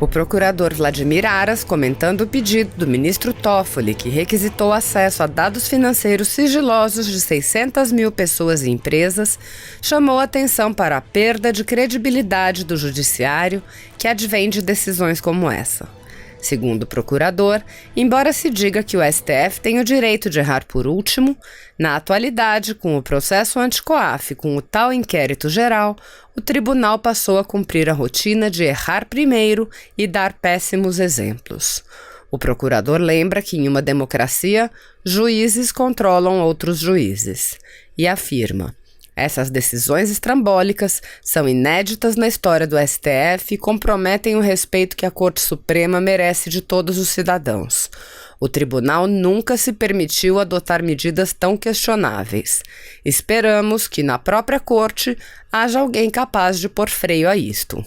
O procurador Vladimir Aras, comentando o pedido do ministro Toffoli, que requisitou acesso a dados financeiros sigilosos de 600 mil pessoas e empresas, chamou atenção para a perda de credibilidade do judiciário que advém de decisões como essa. Segundo o procurador, embora se diga que o STF tem o direito de errar por último, na atualidade, com o processo anti-COAF e com o tal inquérito geral, o tribunal passou a cumprir a rotina de errar primeiro e dar péssimos exemplos. O procurador lembra que, em uma democracia, juízes controlam outros juízes e afirma: essas decisões estrambólicas são inéditas na história do STF e comprometem o respeito que a Corte Suprema merece de todos os cidadãos. O tribunal nunca se permitiu adotar medidas tão questionáveis. Esperamos que, na própria Corte, haja alguém capaz de pôr freio a isto.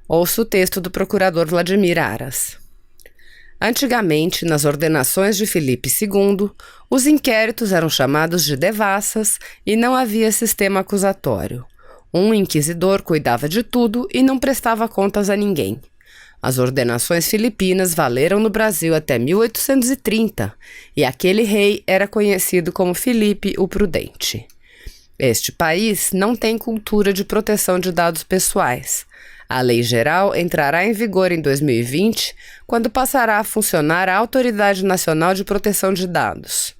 Ouça o texto do procurador Vladimir Aras. Antigamente, nas ordenações de Filipe II, os inquéritos eram chamados de devassas e não havia sistema acusatório. Um inquisidor cuidava de tudo e não prestava contas a ninguém. As ordenações filipinas valeram no Brasil até 1830 e aquele rei era conhecido como Filipe o Prudente. Este país não tem cultura de proteção de dados pessoais. A lei geral entrará em vigor em 2020, quando passará a funcionar a Autoridade Nacional de Proteção de Dados.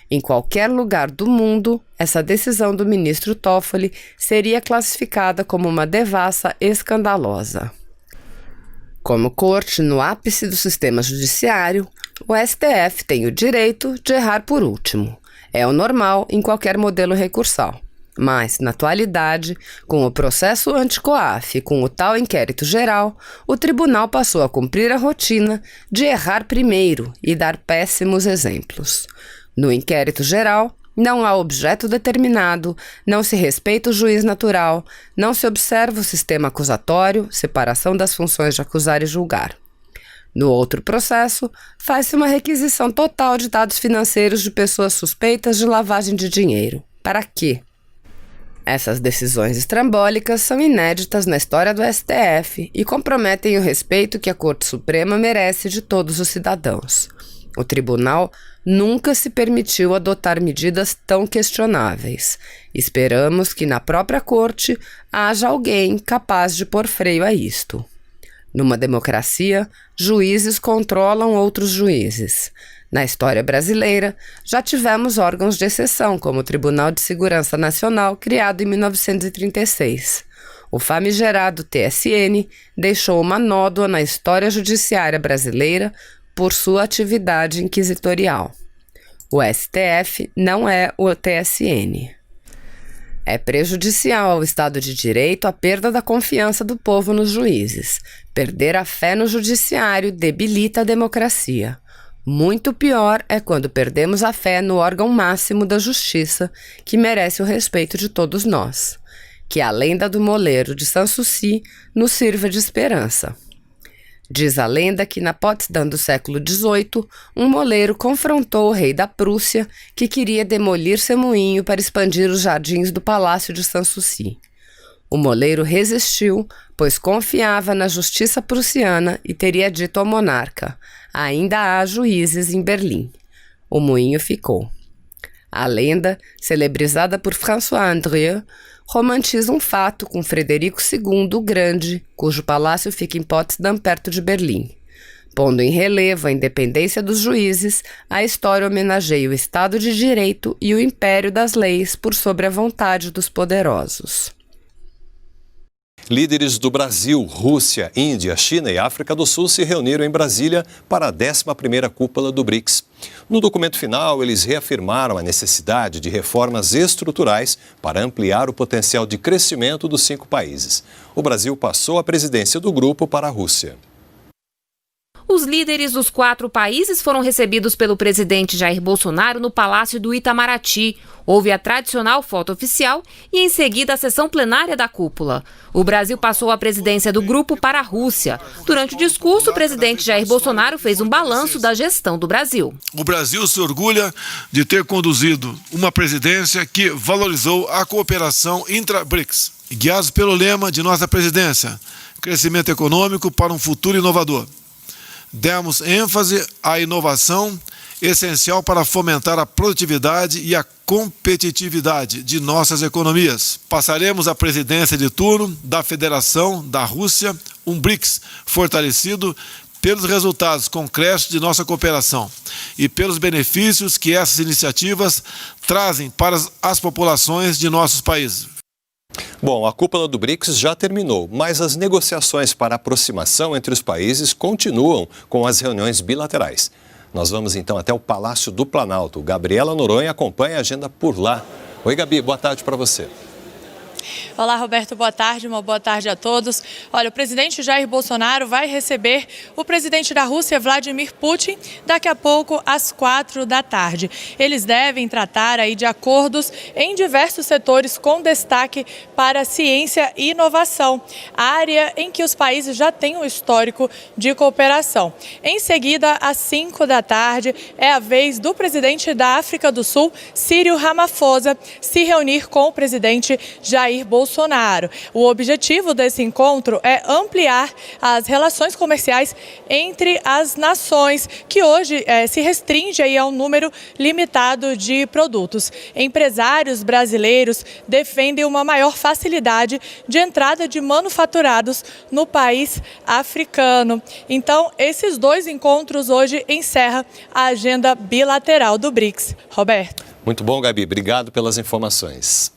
Em qualquer lugar do mundo, essa decisão do ministro Toffoli seria classificada como uma devassa escandalosa. Como corte no ápice do sistema judiciário, o STF tem o direito de errar por último. É o normal em qualquer modelo recursal. Mas, na atualidade, com o processo anti-COAF e com o tal inquérito geral, o tribunal passou a cumprir a rotina de errar primeiro e dar péssimos exemplos. No inquérito geral, não há objeto determinado, não se respeita o juiz natural, não se observa o sistema acusatório, separação das funções de acusar e julgar. No outro processo, faz-se uma requisição total de dados financeiros de pessoas suspeitas de lavagem de dinheiro. Para quê? Essas decisões estrambólicas são inéditas na história do STF e comprometem o respeito que a Corte Suprema merece de todos os cidadãos. O tribunal nunca se permitiu adotar medidas tão questionáveis. Esperamos que na própria Corte haja alguém capaz de pôr freio a isto. Numa democracia, juízes controlam outros juízes. Na história brasileira, já tivemos órgãos de exceção, como o Tribunal de Segurança Nacional, criado em 1936. O famigerado TSN deixou uma nódoa na história judiciária brasileira por sua atividade inquisitorial. O STF não é o TSN. É prejudicial ao Estado de Direito a perda da confiança do povo nos juízes. Perder a fé no judiciário debilita a democracia. Muito pior é quando perdemos a fé no órgão máximo da justiça, que merece o respeito de todos nós. Que a lenda do moleiro de Sanssouci nos sirva de esperança. Diz a lenda que na Potsdam do século XVIII, um moleiro confrontou o rei da Prússia, que queria demolir seu moinho para expandir os jardins do palácio de Sanssouci. O moleiro resistiu, pois confiava na justiça prussiana e teria dito ao monarca: ainda há juízes em Berlim. O moinho ficou. A lenda, celebrizada por François Andrieux, romantiza um fato com Frederico II o Grande, cujo palácio fica em Potsdam, perto de Berlim. Pondo em relevo a independência dos juízes, a história homenageia o Estado de Direito e o império das leis por sobre a vontade dos poderosos. Líderes do Brasil, Rússia, Índia, China e África do Sul se reuniram em Brasília para a 11ª cúpula do BRICS. No documento final, eles reafirmaram a necessidade de reformas estruturais para ampliar o potencial de crescimento dos 5 países. O Brasil passou a presidência do grupo para a Rússia. Os líderes dos 4 países foram recebidos pelo presidente Jair Bolsonaro no Palácio do Itamaraty. Houve a tradicional foto oficial e, em seguida, a sessão plenária da cúpula. O Brasil passou a presidência do grupo para a Rússia. Durante o discurso, o presidente Jair Bolsonaro fez um balanço da gestão do Brasil. O Brasil se orgulha de ter conduzido uma presidência que valorizou a cooperação intra-BRICS. Guiados pelo lema de nossa presidência, crescimento econômico para um futuro inovador. Demos ênfase à inovação, essencial para fomentar a produtividade e a competitividade de nossas economias. Passaremos a presidência de turno da Federação da Rússia, um BRICS fortalecido pelos resultados concretos de nossa cooperação e pelos benefícios que essas iniciativas trazem para as populações de nossos países. Bom, a cúpula do BRICS já terminou, mas as negociações para aproximação entre os países continuam com as reuniões bilaterais. Nós vamos então até o Palácio do Planalto. Gabriela Noronha acompanha a agenda por lá. Oi, Gabi, boa tarde para você. Olá, Roberto, boa tarde, uma boa tarde a todos. Olha, o presidente Jair Bolsonaro vai receber o presidente da Rússia, Vladimir Putin, daqui a pouco às 4 da tarde. Eles devem tratar aí de acordos em diversos setores com destaque para ciência e inovação, área em que os países já têm um histórico de cooperação. Em seguida, às 5 da tarde, é a vez do presidente da África do Sul, Cyril Ramaphosa, se reunir com o presidente Jair Bolsonaro. O objetivo desse encontro é ampliar as relações comerciais entre as nações, que hoje se restringe aí a um número limitado de produtos. Empresários brasileiros defendem uma maior facilidade de entrada de manufaturados no país africano. Então, esses dois encontros hoje encerram a agenda bilateral do BRICS. Roberto. Muito bom, Gabi. Obrigado pelas informações.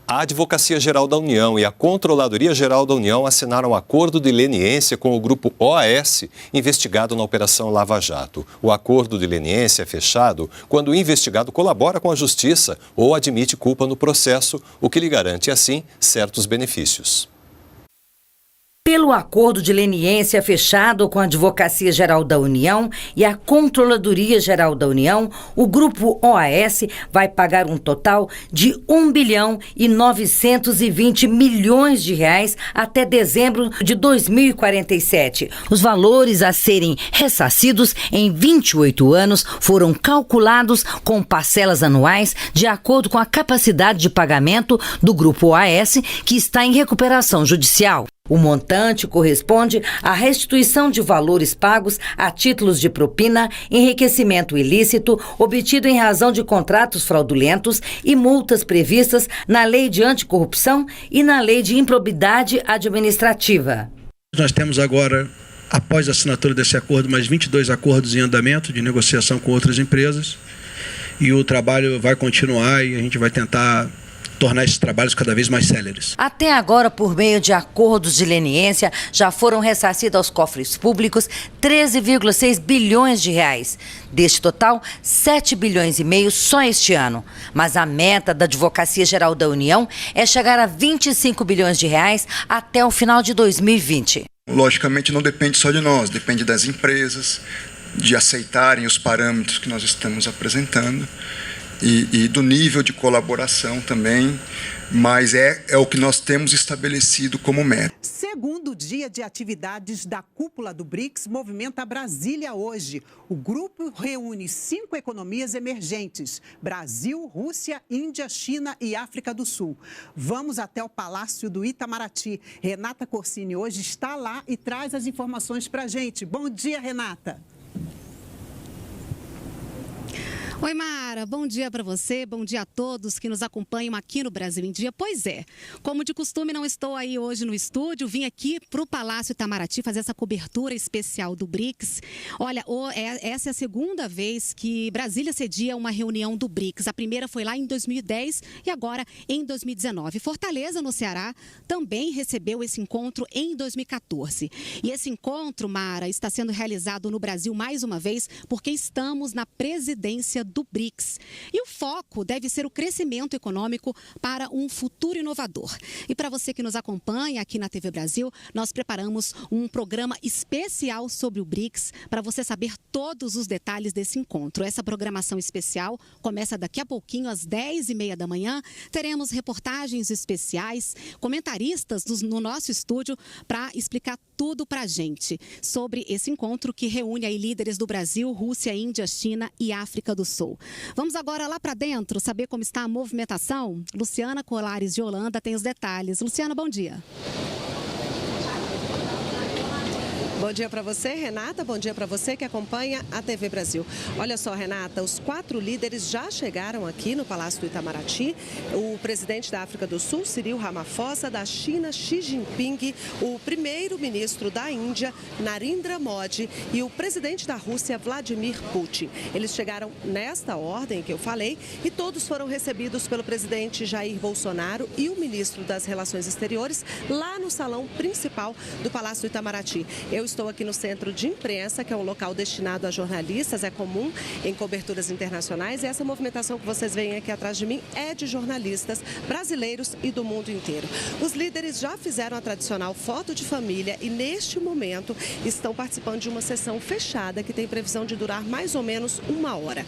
A Advocacia Geral da União e a Controladoria Geral da União assinaram um acordo de leniência com o grupo OAS, investigado na Operação Lava Jato. O acordo de leniência é fechado quando o investigado colabora com a Justiça ou admite culpa no processo, o que lhe garante, assim, certos benefícios. Pelo acordo de leniência fechado com a Advocacia Geral da União e a Controladoria Geral da União, o Grupo OAS vai pagar um total de R$1,920 bilhões até dezembro de 2047. Os valores a serem ressarcidos em 28 anos foram calculados com parcelas anuais de acordo com a capacidade de pagamento do Grupo OAS, que está em recuperação judicial. O montante corresponde à restituição de valores pagos a títulos de propina, enriquecimento ilícito obtido em razão de contratos fraudulentos e multas previstas na Lei de Anticorrupção e na Lei de Improbidade Administrativa. Nós temos agora, após a assinatura desse acordo, mais 22 acordos em andamento de negociação com outras empresas, e o trabalho vai continuar e a gente vai tentar tornar esses trabalhos cada vez mais céleres. Até agora, por meio de acordos de leniência, já foram ressarcidos aos cofres públicos R$13,6 bilhões. Deste total, R$7,5 bilhões só este ano. Mas a meta da Advocacia Geral da União é chegar a R$25 bilhões até o final de 2020. Logicamente não depende só de nós, depende das empresas, de aceitarem os parâmetros que nós estamos apresentando. E do nível de colaboração também, mas é o que nós temos estabelecido como meta. Segundo dia de atividades da cúpula do BRICS movimenta Brasília hoje. O grupo reúne 5 economias emergentes: Brasil, Rússia, Índia, China e África do Sul. Vamos até o Palácio do Itamaraty. Renata Corsini hoje está lá e traz as informações para a gente. Bom dia, Renata. Oi, Mara, bom dia para você, bom dia a todos que nos acompanham aqui no Brasil em Dia. Pois é, como de costume, não estou aí hoje no estúdio, vim aqui para o Palácio Itamaraty fazer essa cobertura especial do BRICS. Olha, essa é a segunda vez que Brasília cedia uma reunião do BRICS. A primeira foi lá em 2010 e agora em 2019. Fortaleza, no Ceará, também recebeu esse encontro em 2014. E esse encontro, Mara, está sendo realizado no Brasil mais uma vez porque estamos na presidência do BRICS. E o foco deve ser o crescimento econômico para um futuro inovador. E para você que nos acompanha aqui na TV Brasil, nós preparamos um programa especial sobre o BRICS para você saber todos os detalhes desse encontro. Essa programação especial começa daqui a pouquinho, às 10h30 da manhã. Teremos reportagens especiais, comentaristas no nosso estúdio para explicar tudo para a gente sobre esse encontro que reúne aí líderes do Brasil, Rússia, Índia, China e África do Sul. Vamos agora lá para dentro saber como está a movimentação. Luciana Colares de Holanda tem os detalhes. Luciana, bom dia. Bom dia para você, Renata. Bom dia para você que acompanha a TV Brasil. Olha só, Renata, os 4 líderes já chegaram aqui no Palácio do Itamaraty. O presidente da África do Sul, Cyril Ramaphosa, da China, Xi Jinping, o primeiro-ministro da Índia, Narendra Modi, e o presidente da Rússia, Vladimir Putin. Eles chegaram nesta ordem que eu falei e todos foram recebidos pelo presidente Jair Bolsonaro e o ministro das Relações Exteriores lá no salão principal do Palácio do Itamaraty. Eu estou aqui no centro de imprensa, que é um local destinado a jornalistas, é comum em coberturas internacionais, e essa movimentação que vocês veem aqui atrás de mim é de jornalistas brasileiros e do mundo inteiro. Os líderes já fizeram a tradicional foto de família e neste momento estão participando de uma sessão fechada que tem previsão de durar mais ou menos 1 hora.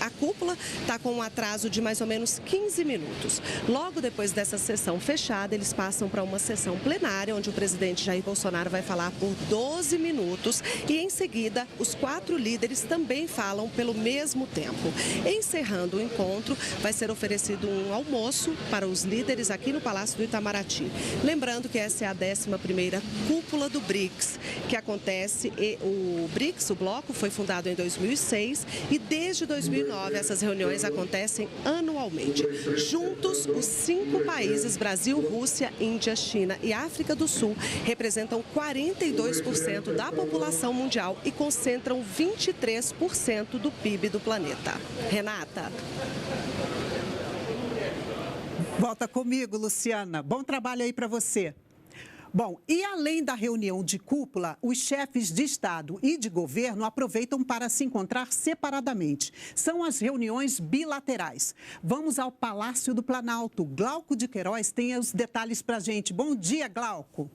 A cúpula está com um atraso de mais ou menos 15 minutos. Logo depois dessa sessão fechada, eles passam para uma sessão plenária, onde o presidente Jair Bolsonaro vai falar por 12 minutos e, em seguida, os 4 líderes também falam pelo mesmo tempo. Encerrando o encontro, vai ser oferecido um almoço para os líderes aqui no Palácio do Itamaraty. Lembrando que essa é a 11ª cúpula do BRICS, que acontece. O BRICS, o bloco, foi fundado em 2006 e desde 2009 essas reuniões acontecem anualmente. Juntos, os 5 países, Brasil, Rússia, Índia, China e África do Sul, representam 42% da população mundial e concentram 23% do PIB do planeta. Renata. Volta comigo, Luciana. Bom trabalho aí para você. Bom, e além da reunião de cúpula, os chefes de Estado e de governo aproveitam para se encontrar separadamente. São as reuniões bilaterais. Vamos ao Palácio do Planalto. Glauco de Queiroz tem os detalhes para a gente. Bom dia, Glauco.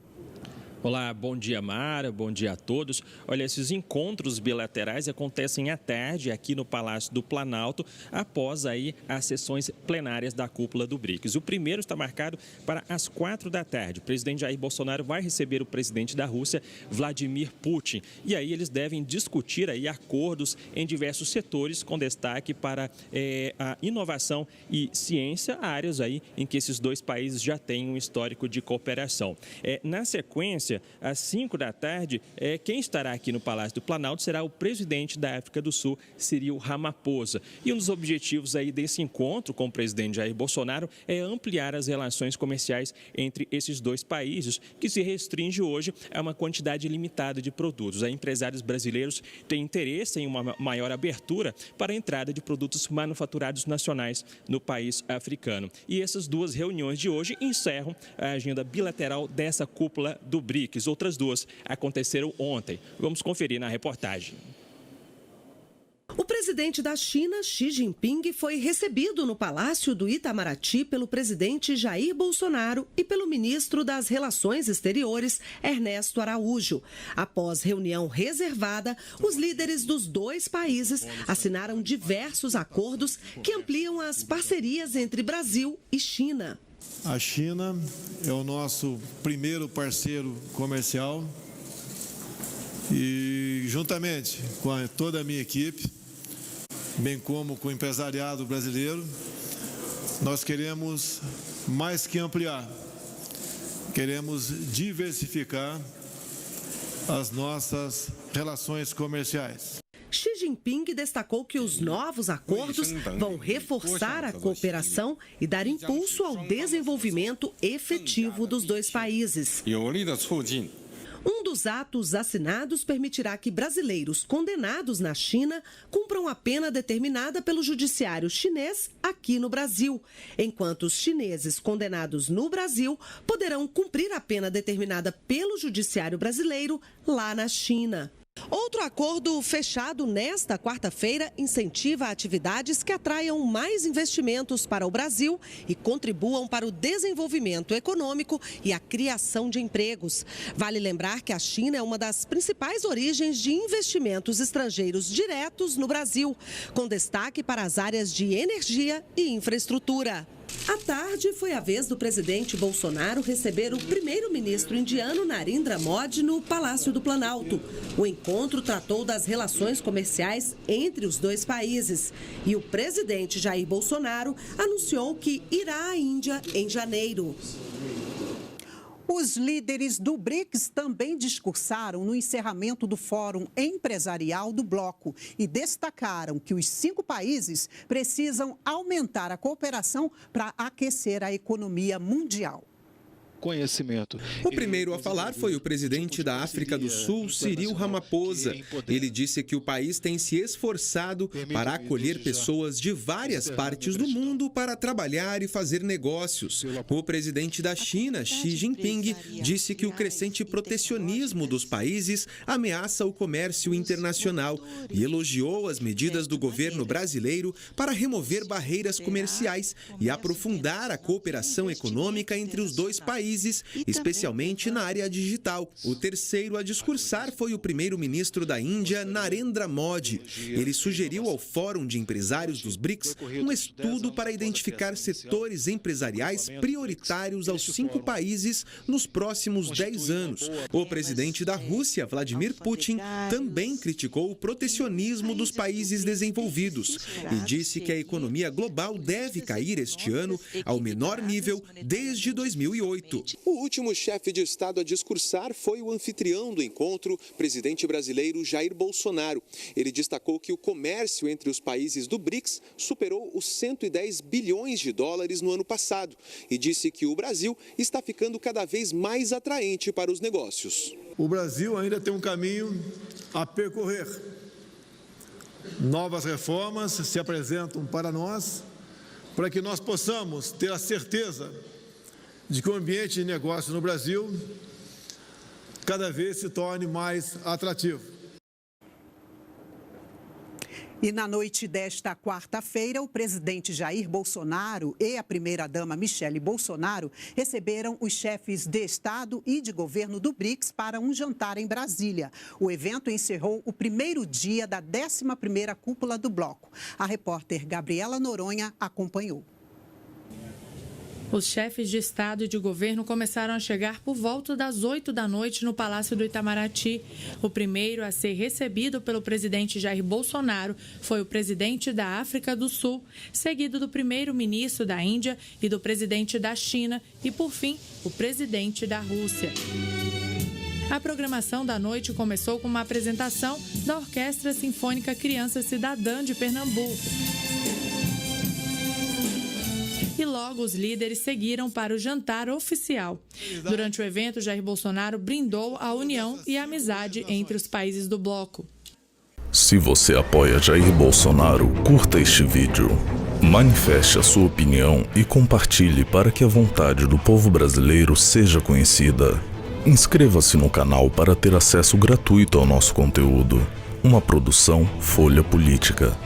Olá, bom dia, Mara, bom dia a todos. Olha, esses encontros bilaterais acontecem à tarde aqui no Palácio do Planalto, após aí as sessões plenárias da cúpula do BRICS. O primeiro está marcado para as 4 da tarde. O presidente Jair Bolsonaro vai receber o presidente da Rússia, Vladimir Putin. E aí eles devem discutir aí acordos em diversos setores, com destaque para a inovação e ciência, áreas aí em que esses 2 países já têm um histórico de cooperação. Na sequência, às 5 da tarde, quem estará aqui no Palácio do Planalto será o presidente da África do Sul, Cyril Ramaphosa. E um dos objetivos aí desse encontro com o presidente Jair Bolsonaro é ampliar as relações comerciais entre esses 2 países, que se restringe hoje a uma quantidade limitada de produtos. Aí, empresários brasileiros têm interesse em uma maior abertura para a entrada de produtos manufaturados nacionais no país africano. E essas 2 reuniões de hoje encerram a agenda bilateral dessa cúpula do BRICS. Outras 2 aconteceram ontem. Vamos conferir na reportagem. O presidente da China, Xi Jinping, foi recebido no Palácio do Itamaraty pelo presidente Jair Bolsonaro e pelo ministro das Relações Exteriores, Ernesto Araújo. Após reunião reservada, os líderes dos 2 países assinaram diversos acordos que ampliam as parcerias entre Brasil e China. A China é o nosso primeiro parceiro comercial e, juntamente com toda a minha equipe, bem como com o empresariado brasileiro, nós queremos mais que ampliar, queremos diversificar as nossas relações comerciais. Xi Jinping destacou que os novos acordos vão reforçar a cooperação e dar impulso ao desenvolvimento efetivo dos 2 países. Um dos atos assinados permitirá que brasileiros condenados na China cumpram a pena determinada pelo judiciário chinês aqui no Brasil, enquanto os chineses condenados no Brasil poderão cumprir a pena determinada pelo judiciário brasileiro lá na China. Outro acordo fechado nesta quarta-feira incentiva atividades que atraiam mais investimentos para o Brasil e contribuam para o desenvolvimento econômico e a criação de empregos. Vale lembrar que a China é uma das principais origens de investimentos estrangeiros diretos no Brasil, com destaque para as áreas de energia e infraestrutura. À tarde, foi a vez do presidente Bolsonaro receber o primeiro-ministro indiano Narendra Modi no Palácio do Planalto. O encontro tratou das relações comerciais entre os 2 países. E o presidente Jair Bolsonaro anunciou que irá à Índia em janeiro. Os líderes do BRICS também discursaram no encerramento do Fórum Empresarial do Bloco e destacaram que os 5 países precisam aumentar a cooperação para aquecer a economia mundial. Conhecimento. O primeiro a falar foi o presidente da África do Sul, Cyril Ramaphosa. Ele disse que o país tem se esforçado para acolher pessoas de várias partes do mundo para trabalhar e fazer negócios. O presidente da China, Xi Jinping, disse que o crescente protecionismo dos países ameaça o comércio internacional e elogiou as medidas do governo brasileiro para remover barreiras comerciais e aprofundar a cooperação econômica entre os dois países, especialmente na área digital. O terceiro a discursar foi o primeiro-ministro da Índia, Narendra Modi. Ele sugeriu ao Fórum de Empresários dos BRICS um estudo para identificar setores empresariais prioritários aos 5 países nos próximos 10 anos. O presidente da Rússia, Vladimir Putin, também criticou o protecionismo dos países desenvolvidos e disse que a economia global deve cair este ano ao menor nível desde 2008. O último chefe de Estado a discursar foi o anfitrião do encontro, presidente brasileiro Jair Bolsonaro. Ele destacou que o comércio entre os países do BRICS superou os 110 bilhões de dólares no ano passado e disse que o Brasil está ficando cada vez mais atraente para os negócios. O Brasil ainda tem um caminho a percorrer. Novas reformas se apresentam para nós, para que nós possamos ter a certeza de que o ambiente de negócio no Brasil cada vez se torne mais atrativo. E na noite desta quarta-feira, o presidente Jair Bolsonaro e a primeira-dama Michele Bolsonaro receberam os chefes de Estado e de governo do BRICS para um jantar em Brasília. O evento encerrou o primeiro dia da 11ª cúpula do bloco. A repórter Gabriela Noronha acompanhou. Os chefes de Estado e de governo começaram a chegar por volta das 8 da noite no Palácio do Itamaraty. O primeiro a ser recebido pelo presidente Jair Bolsonaro foi o presidente da África do Sul, seguido do primeiro-ministro da Índia e do presidente da China e, por fim, o presidente da Rússia. A programação da noite começou com uma apresentação da Orquestra Sinfônica Criança Cidadã de Pernambuco. E logo os líderes seguiram para o jantar oficial. Durante o evento, Jair Bolsonaro brindou a união e a amizade entre os países do bloco. Se você apoia Jair Bolsonaro, curta este vídeo. Manifeste a sua opinião e compartilhe para que a vontade do povo brasileiro seja conhecida. Inscreva-se no canal para ter acesso gratuito ao nosso conteúdo. Uma produção Folha Política.